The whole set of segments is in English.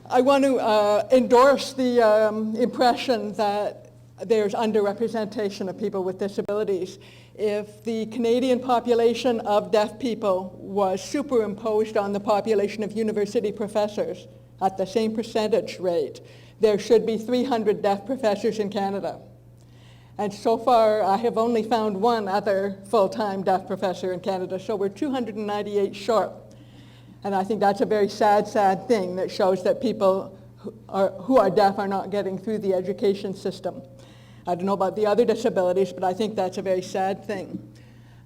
I want to endorse the impression that there's underrepresentation of people with disabilities. If the Canadian population of deaf people was superimposed on the population of university professors at the same percentage rate, there should be 300 deaf professors in Canada. And so far, I have only found one other full-time deaf professor in Canada, so we're 298 short. And I think that's a very sad, sad thing that shows that people who are deaf are not getting through the education system. I don't know about the other disabilities, but I think that's a very sad thing.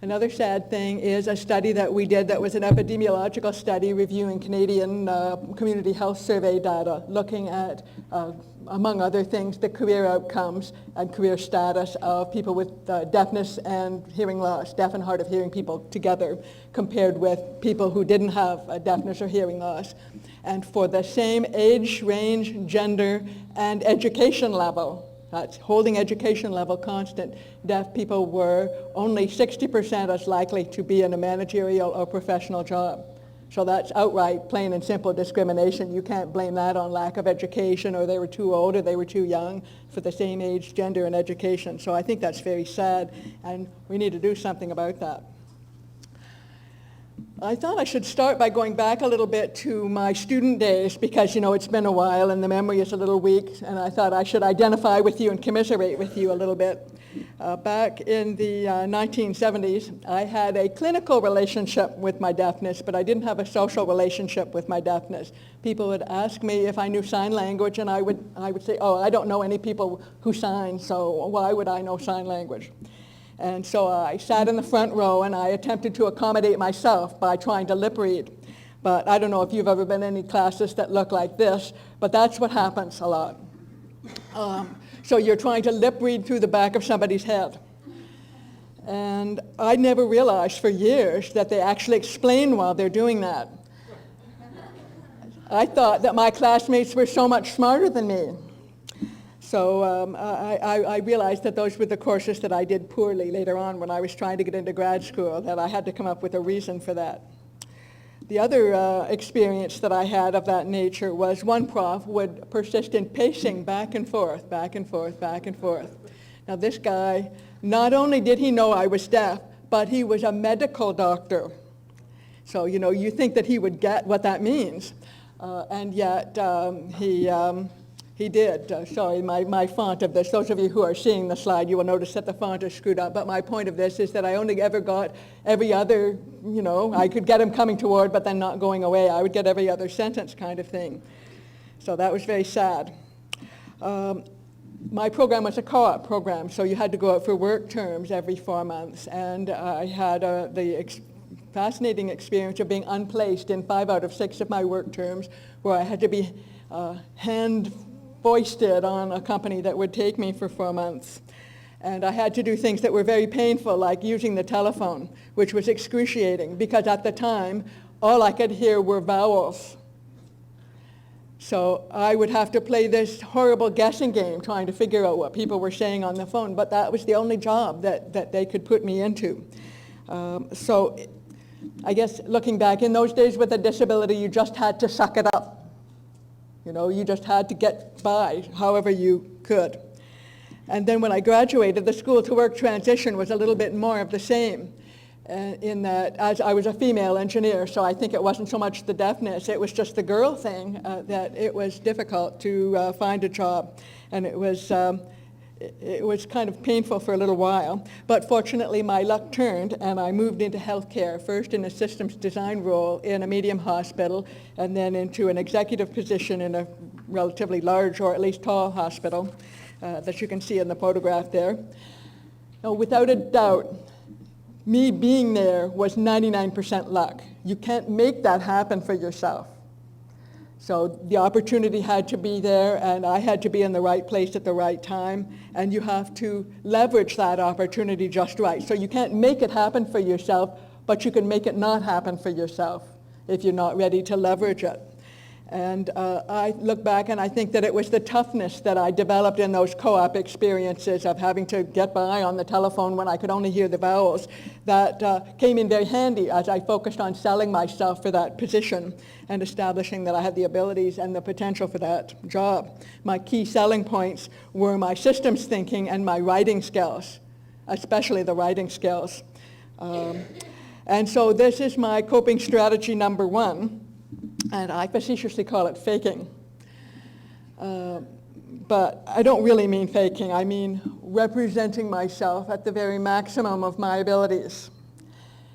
Another sad thing is a study that we did that was an epidemiological study reviewing Canadian community health survey data, looking at, among other things, the career outcomes and career status of people with deafness and hearing loss, deaf and hard of hearing people together, compared with people who didn't have a deafness or hearing loss. And for the same age range, gender, and education level, that's holding education level constant, deaf people were only 60% as likely to be in a managerial or professional job. So that's outright, plain and simple discrimination. You can't blame that on lack of education, or they were too old, or they were too young for the same age, gender, and education. So I think that's very sad, and we need to do something about that. I thought I should start by going back a little bit to my student days because, you know, it's been a while and the memory is a little weak, and I thought I should identify with you and commiserate with you a little bit. Back in the 1970s, I had a clinical relationship with my deafness, but I didn't have a social relationship with my deafness. People would ask me if I knew sign language, and I would say, oh, I don't know any people who sign, so why would I know sign language? And so I sat in the front row and I attempted to accommodate myself by trying to lip read. But I don't know if you've ever been in any classes that look like this, but that's what happens a lot. So you're trying to lip read through the back of somebody's head. And I never realized for years that they actually explain while they're doing that. I thought that my classmates were so much smarter than me. So I realized that those were the courses that I did poorly later on when I was trying to get into grad school, that I had to come up with a reason for that. The other experience that I had of that nature was one prof would persist in pacing back and forth, back and forth, back and forth. Now this guy, not only did he know I was deaf, but he was a medical doctor. So, you know, you think that he would get what that means. And yet he did. Sorry, my font of this, those of you who are seeing the slide, you will notice that the font is screwed up. But my point of this is that I only ever got every other, you know, I could get him coming toward, but then not going away. I would get every other sentence kind of thing. So that was very sad. My program was a co-op program, so you had to go out for work terms every 4 months. And I had the fascinating experience of being unplaced in 5 out of 6 of my work terms, where I had to be hand foisted on a company that would take me for 4 months. And I had to do things that were very painful, like using the telephone, which was excruciating, because at the time, all I could hear were vowels. So I would have to play this horrible guessing game, trying to figure out what people were saying on the phone, but that was the only job that they could put me into. So I guess looking back, in those days with a disability, you just had to suck it up. You know, you just had to get by however you could. And then when I graduated, the school-to-work transition was a little bit more of the same, in that as I was a female engineer, so I think it wasn't so much the deafness, it was just the girl thing, that it was difficult to find a job. And it was kind of painful for a little while. But fortunately, my luck turned, and I moved into healthcare, first in a systems design role in a medium hospital, and then into an executive position in a relatively large, or at least tall, hospital that you can see in the photograph there. Now, without a doubt, me being there was 99% luck. You can't make that happen for yourself. So the opportunity had to be there, and I had to be in the right place at the right time, and you have to leverage that opportunity just right. So you can't make it happen for yourself, but you can make it not happen for yourself if you're not ready to leverage it. And I look back and I think that it was the toughness that I developed in those co-op experiences of having to get by on the telephone when I could only hear the vowels that came in very handy as I focused on selling myself for that position and establishing that I had the abilities and the potential for that job. My key selling points were my systems thinking and my writing skills, especially the writing skills. And so this is my coping strategy number one. And I facetiously call it faking. But I don't really mean faking. I mean representing myself at the very maximum of my abilities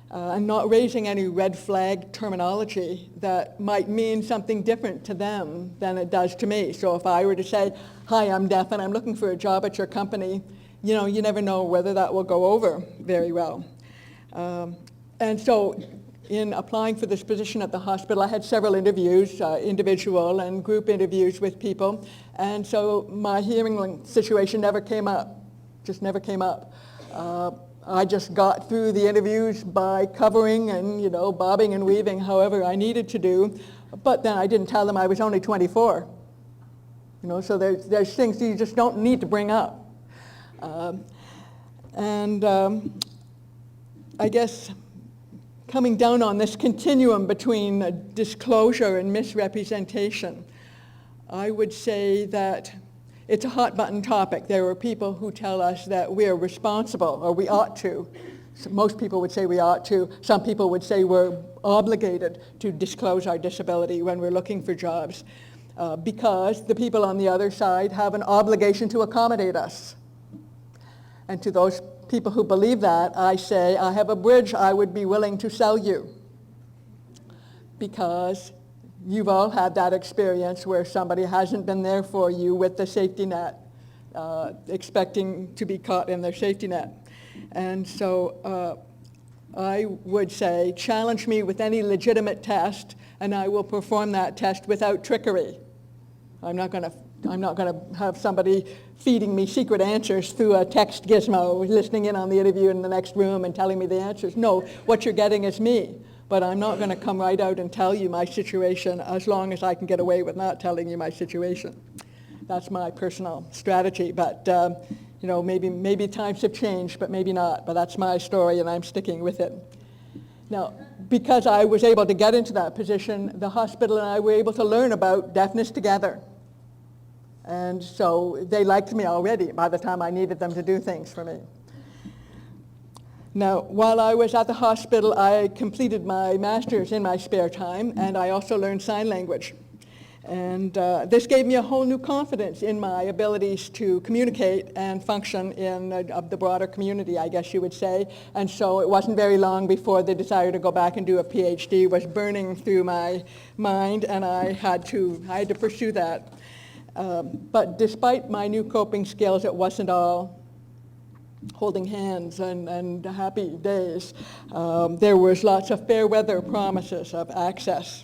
and not raising any red flag terminology that might mean something different to them than it does to me. So if I were to say, hi, I'm deaf and I'm looking for a job at your company, you know, you never know whether that will go over very well. And so in applying for this position at the hospital, I had several interviews, individual and group interviews with people, and so my hearing situation never came up, just never came up. I just got through the interviews by covering and, you know, bobbing and weaving however I needed to do, but then I didn't tell them I was only 24. You know, so there's things you just don't need to bring up. I guess coming down on this continuum between disclosure and misrepresentation, I would say that it's a hot button topic. There are people who tell us that we're responsible, or we ought to. So most people would say we ought to. Some people would say we're obligated to disclose our disability when we're looking for jobs because the people on the other side have an obligation to accommodate us. And to those people who believe that, I say, I have a bridge I would be willing to sell you, because you've all had that experience where somebody hasn't been there for you with the safety net, expecting to be caught in their safety net. And so I would say, challenge me with any legitimate test, and I will perform that test without trickery. I'm not going to have somebody feeding me secret answers through a text gizmo, listening in on the interview in the next room and telling me the answers. No, what you're getting is me. But I'm not going to come right out and tell you my situation as long as I can get away with not telling you my situation. That's my personal strategy. But, you know, maybe times have changed, but maybe not. But that's my story, and I'm sticking with it. Now, because I was able to get into that position, the hospital and I were able to learn about deafness together. And so they liked me already by the time I needed them to do things for me. Now, while I was at the hospital, I completed my master's in my spare time, and I also learned sign language. And this gave me a whole new confidence in my abilities to communicate and function in the broader community, I guess you would say. And so it wasn't very long before the desire to go back and do a PhD was burning through my mind, and I had to pursue that. But despite my new coping skills, it wasn't all holding hands and happy days. There was lots of fair weather promises of access,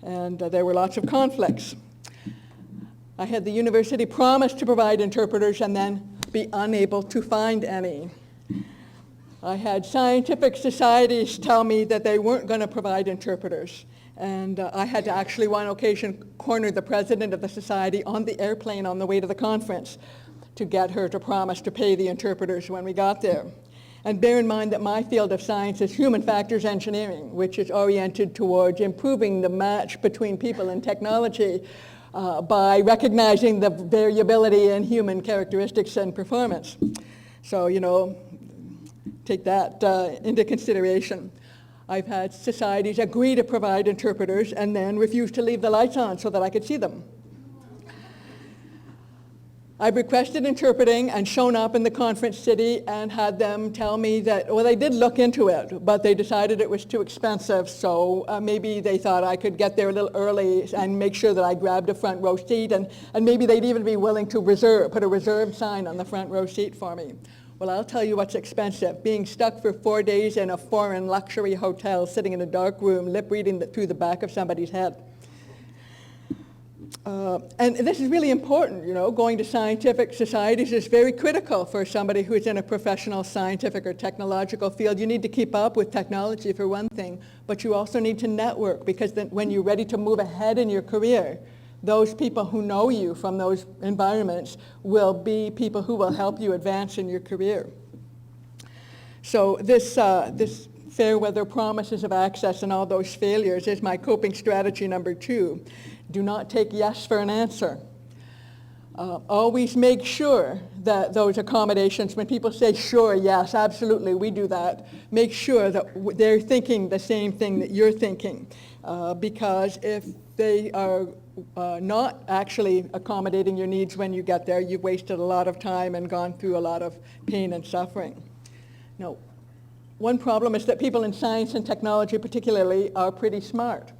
and there were lots of conflicts. I had the university promise to provide interpreters and then be unable to find any. I had scientific societies tell me that they weren't going to provide interpreters. And I had to actually, one occasion, corner the president of the society on the airplane on the way to the conference to get her to promise to pay the interpreters when we got there. And bear in mind that my field of science is human factors engineering, which is oriented towards improving the match between people and technology by recognizing the variability in human characteristics and performance. So, you know, take that into consideration. I've had societies agree to provide interpreters and then refuse to leave the lights on so that I could see them. I've requested interpreting and shown up in the conference city and had them tell me that, well, they did look into it, but they decided it was too expensive, so maybe they thought I could get there a little early and make sure that I grabbed a front row seat, and maybe they'd even be willing to put a reserved sign on the front row seat for me. Well, I'll tell you what's expensive. Being stuck for 4 days in a foreign luxury hotel, sitting in a dark room, lip reading through the back of somebody's head. And this is really important, you know, going to scientific societies is very critical for somebody who's in a professional scientific or technological field. You need to keep up with technology for one thing, but you also need to network, because then when you're ready to move ahead in your career, those people who know you from those environments will be people who will help you advance in your career. So this fair weather promises of access and all those failures is my coping strategy number 2. Do not take yes for an answer. Always make sure that those accommodations, when people say, sure, yes, absolutely, we do that, make sure that they're thinking the same thing that you're thinking. Because if they are not actually accommodating your needs when you get there, you've wasted a lot of time and gone through a lot of pain and suffering. Now, one problem is that people in science and technology particularly are pretty smart.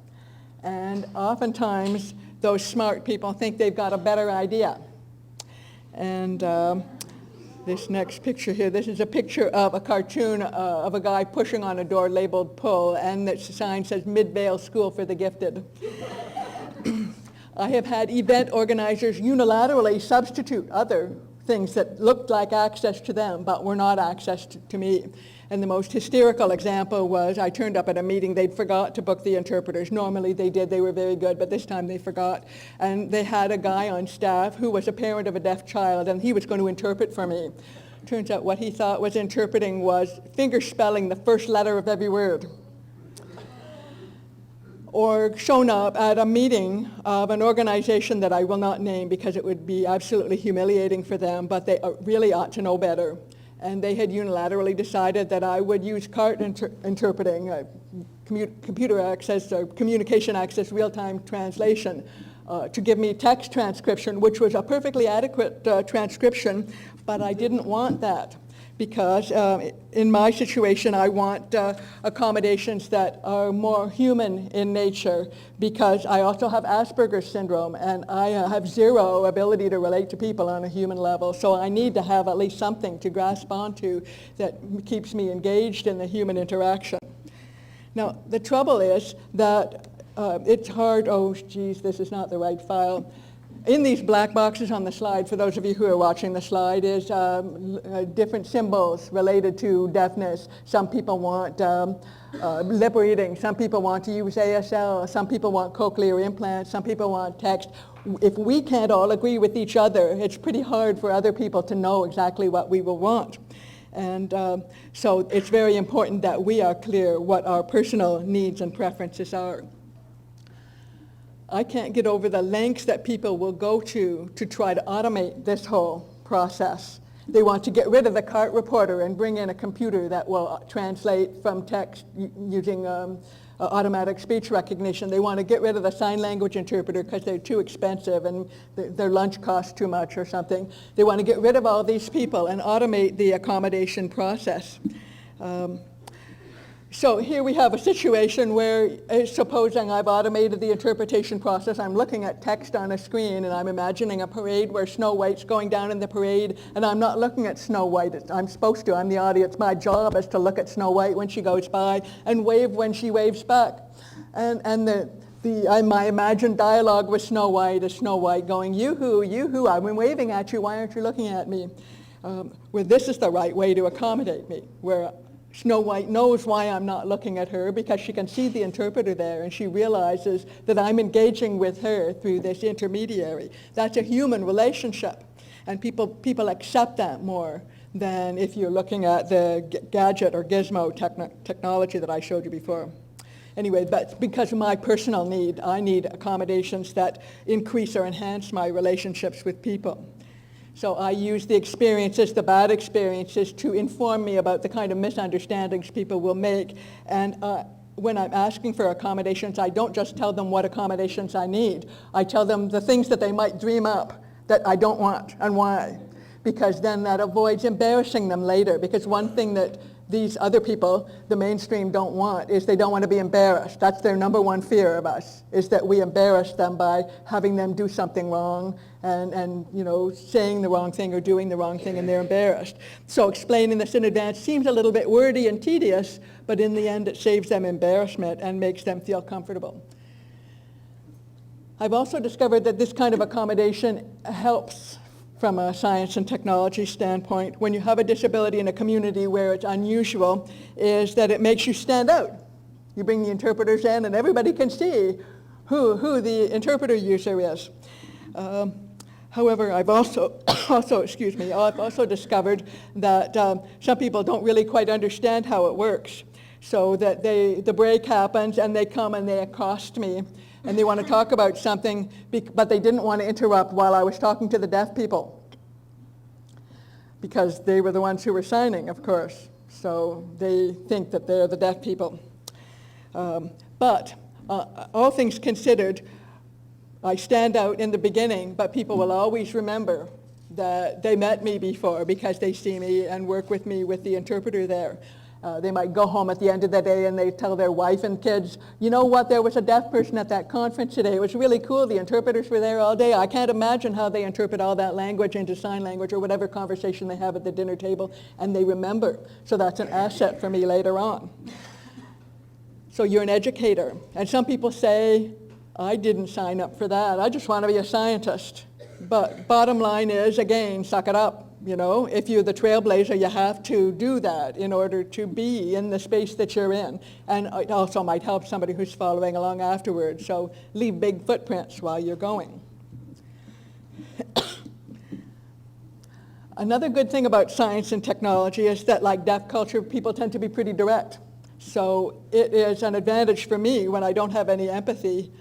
And oftentimes, those smart people think they've got a better idea. And this next picture here, this is a picture of a cartoon of a guy pushing on a door labeled pull, and the sign says Mid-Vale School for the Gifted. I have had event organizers unilaterally substitute other things that looked like access to them, but were not access to me. And the most hysterical example was I turned up at a meeting, they'd forgot to book the interpreters. Normally they did, they were very good, but this time they forgot. And they had a guy on staff who was a parent of a deaf child, and he was going to interpret for me. Turns out what he thought was interpreting was finger spelling the first letter of every word. Or shown up at a meeting of an organization that I will not name because it would be absolutely humiliating for them, but they really ought to know better. And they had unilaterally decided that I would use CART interpreting, computer access or communication access real-time translation, to give me text transcription, which was a perfectly adequate transcription, but I didn't want that. Because in my situation, I want accommodations that are more human in nature, because I also have Asperger's syndrome, and I have zero ability to relate to people on a human level. So I need to have at least something to grasp onto that keeps me engaged in the human interaction. Now, the trouble is that it's hard, oh geez, this is not the right file. In these black boxes on the slide, for those of you who are watching the slide, is different symbols related to deafness. Some people want lip reading, some people want to use ASL, some people want cochlear implants, some people want text. If we can't all agree with each other, it's pretty hard for other people to know exactly what we will want. And so it's very important that we are clear what our personal needs and preferences are. I can't get over the lengths that people will go to try to automate this whole process. They want to get rid of the CART reporter and bring in a computer that will translate from text using automatic speech recognition. They want to get rid of the sign language interpreter because they're too expensive and their lunch costs too much or something. They want to get rid of all these people and automate the accommodation process. So here we have a situation where, supposing I've automated the interpretation process, I'm looking at text on a screen and I'm imagining a parade where Snow White's going down in the parade, and I'm not looking at Snow White. I'm supposed to. I'm the audience. My job is to look at Snow White when she goes by and wave when she waves back. And my imagined dialogue with Snow White is Snow White going, yoo-hoo, yoo-hoo, I've been waving at you, why aren't you looking at me? Where this is the right way to accommodate me, where Snow White knows why I'm not looking at her, because she can see the interpreter there and she realizes that I'm engaging with her through this intermediary. That's a human relationship, and people accept that more than if you're looking at the gadget or gizmo technology that I showed you before. Anyway, but because of my personal need, I need accommodations that increase or enhance my relationships with people. So I use the experiences, the bad experiences, to inform me about the kind of misunderstandings people will make. And when I'm asking for accommodations, I don't just tell them what accommodations I need. I tell them the things that they might dream up that I don't want and why. Because then that avoids embarrassing them later. Because one thing that these other people, the mainstream, don't want is they don't want to be embarrassed. That's their number one fear of us, is that we embarrass them by having them do something wrong and you know, saying the wrong thing or doing the wrong thing, and they're embarrassed. So explaining this in advance seems a little bit wordy and tedious, but in the end it saves them embarrassment and makes them feel comfortable. I've also discovered that this kind of accommodation helps from a science and technology standpoint. When you have a disability in a community where it's unusual, is that it makes you stand out. You bring the interpreters in and everybody can see who the interpreter user is. However, I've also discovered that some people don't really quite understand how it works. So that the break happens and they come and they accost me and they want to talk about something, but they didn't want to interrupt while I was talking to the deaf people, because they were the ones who were signing, of course. So they think that they're the deaf people. But all things considered, I stand out in the beginning, but people will always remember that they met me before because they see me and work with me with the interpreter there. They might go home at the end of the day and they tell their wife and kids, you know what, there was a deaf person at that conference today. It was really cool. The interpreters were there all day. I can't imagine how they interpret all that language into sign language or whatever conversation they have at the dinner table, and they remember. So that's an asset for me later on. So you're an educator. And some people say, I didn't sign up for that. I just want to be a scientist. But bottom line is, again, suck it up. You know, if you're the trailblazer, you have to do that in order to be in the space that you're in. And it also might help somebody who's following along afterwards. So leave big footprints while you're going. Another good thing about science and technology is that, like deaf culture, people tend to be pretty direct. So it is an advantage for me when I don't have any empathy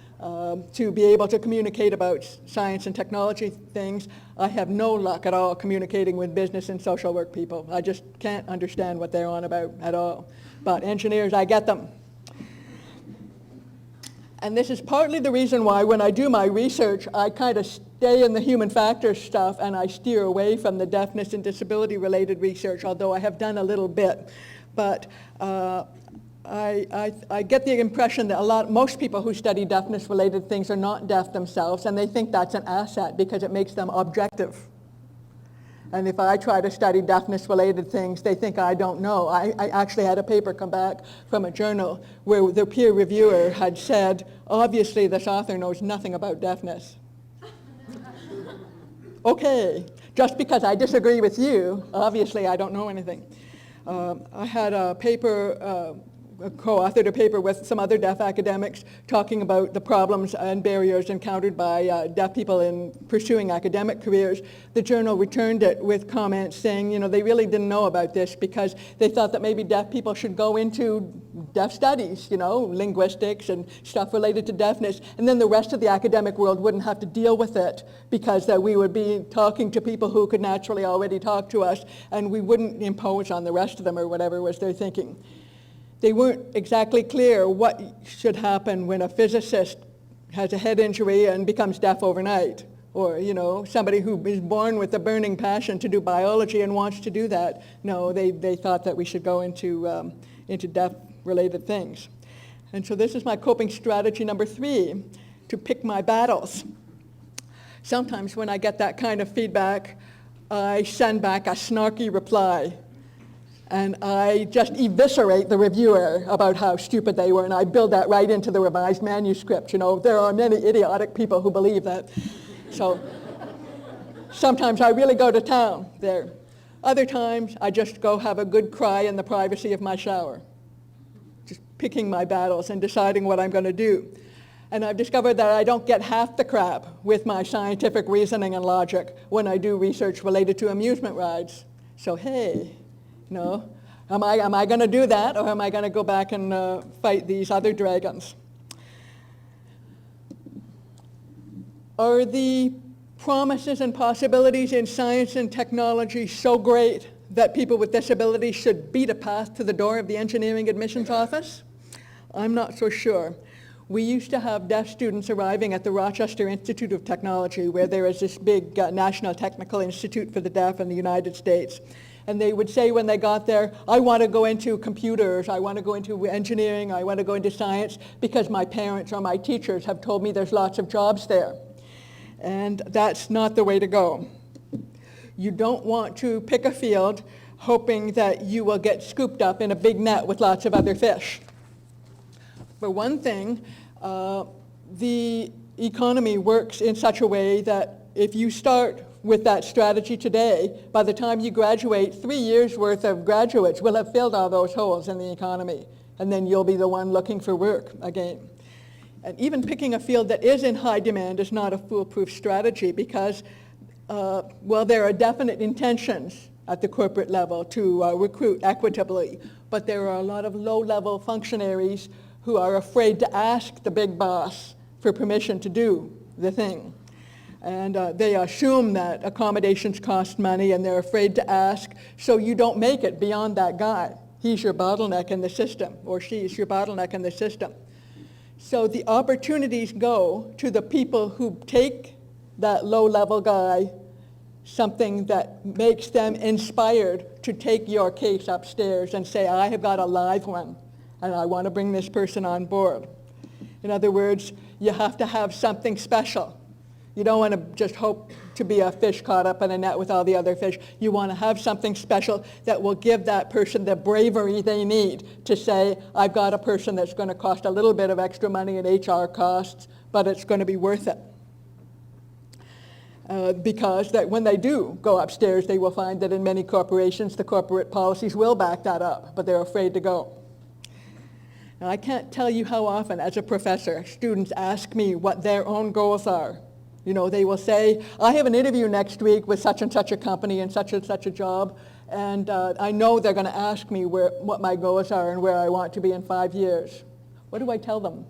to be able to communicate about science and technology things. I have no luck at all communicating with business and social work people. I just can't understand what they're on about at all. But engineers, I get them. And this is partly the reason why when I do my research, I kind of stay in the human factors stuff and I steer away from the deafness and disability related research, although I have done a little bit. But I get the impression that most people who study deafness-related things are not deaf themselves, and they think that's an asset because it makes them objective. And if I try to study deafness-related things, they think I don't know. I actually had a paper come back from a journal where the peer reviewer had said, obviously this author knows nothing about deafness. Okay, just because I disagree with you, obviously I don't know anything. I had a paper, co-authored a paper with some other deaf academics talking about the problems and barriers encountered by deaf people in pursuing academic careers. The journal returned it with comments saying, you know, they really didn't know about this because they thought that maybe deaf people should go into deaf studies, you know, linguistics and stuff related to deafness, and then the rest of the academic world wouldn't have to deal with it because we would be talking to people who could naturally already talk to us, and we wouldn't impose on the rest of them or whatever was their thinking. They weren't exactly clear what should happen when a physicist has a head injury and becomes deaf overnight, or, you know, somebody who is born with a burning passion to do biology and wants to do that. No, they thought that we should go into deaf-related things. And so this is my coping strategy number 3, to pick my battles. Sometimes when I get that kind of feedback, I send back a snarky reply. And I just eviscerate the reviewer about how stupid they were, and I build that right into the revised manuscript. You know, there are many idiotic people who believe that. So sometimes I really go to town there. Other times I just go have a good cry in the privacy of my shower, just picking my battles and deciding what I'm going to do. And I've discovered that I don't get half the crap with my scientific reasoning and logic when I do research related to amusement rides. So hey, no, am I going to do that, or am I going to go back and fight these other dragons? Are the promises and possibilities in science and technology so great that people with disabilities should beat a path to the door of the engineering admissions office? I'm not so sure. We used to have deaf students arriving at the Rochester Institute of Technology, where there is this big National Technical Institute for the Deaf in the United States. And they would say when they got there, I want to go into computers, I want to go into engineering, I want to go into science because my parents or my teachers have told me there's lots of jobs there. And that's not the way to go. You don't want to pick a field hoping that you will get scooped up in a big net with lots of other fish. For one thing, the economy works in such a way that if you start with that strategy today, by the time you graduate, 3 years worth of graduates will have filled all those holes in the economy, and then you'll be the one looking for work again. And even picking a field that is in high demand is not a foolproof strategy because, well, there are definite intentions at the corporate level to recruit equitably, but there are a lot of low-level functionaries who are afraid to ask the big boss for permission to do the thing. And they assume that accommodations cost money and they're afraid to ask, so you don't make it beyond that guy. He's your bottleneck in the system, or she's your bottleneck in the system. So the opportunities go to the people who take that low-level guy, something that makes them inspired to take your case upstairs and say, I have got a live one, and I want to bring this person on board. In other words, you have to have something special. You don't want to just hope to be a fish caught up in a net with all the other fish. You want to have something special that will give that person the bravery they need to say, I've got a person that's going to cost a little bit of extra money in HR costs, but it's going to be worth it. Because that when they do go upstairs, they will find that in many corporations, the corporate policies will back that up, but they're afraid to go. Now, I can't tell you how often, as a professor, students ask me what their own goals are. You know, they will say, I have an interview next week with such and such a company and such a job, and I know they're going to ask me what my goals are and where I want to be in 5 years. What do I tell them?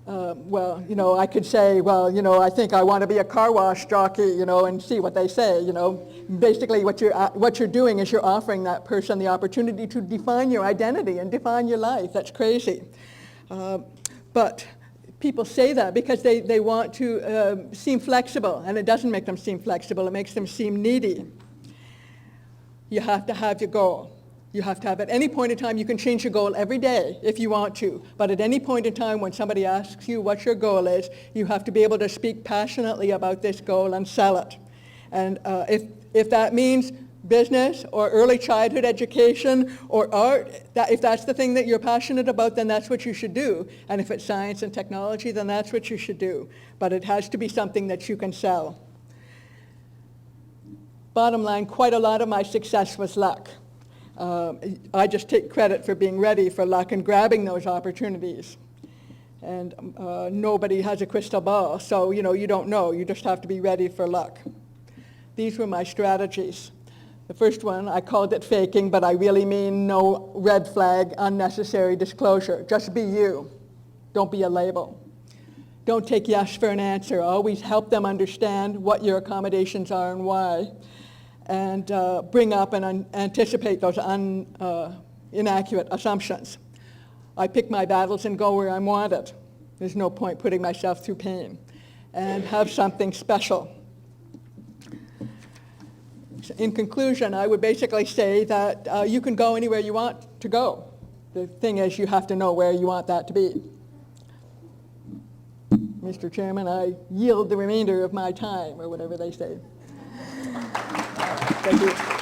Well, you know, I could say, well, you know, I think I want to be a car wash jockey, you know, and see what they say, you know. Basically, what you're doing is you're offering that person the opportunity to define your identity and define your life. That's crazy. But people say that because they want to seem flexible, and it doesn't make them seem flexible. It makes them seem needy. You have to have your goal. You have to have, at any point in time, you can change your goal every day if you want to, but at any point in time when somebody asks you what your goal is, you have to be able to speak passionately about this goal and sell it. And if that means business or early childhood education or art, if that's the thing that you're passionate about, then that's what you should do. And if it's science and technology, then that's what you should do. But it has to be something that you can sell. Bottom line, quite a lot of my success was luck. I just take credit for being ready for luck and grabbing those opportunities. And nobody has a crystal ball, so you know, you don't know. You just have to be ready for luck. These were my strategies. The first one, I called it faking, but I really mean no red flag, unnecessary disclosure. Just be you. Don't be a label. Don't take yes for an answer. Always help them understand what your accommodations are and why. And bring up and anticipate those inaccurate assumptions. I pick my battles and go where I'm wanted. There's no point putting myself through pain. And have something special. In conclusion, I would basically say that you can go anywhere you want to go. The thing is, you have to know where you want that to be. Mr. Chairman, I yield the remainder of my time, or whatever they say. Thank you.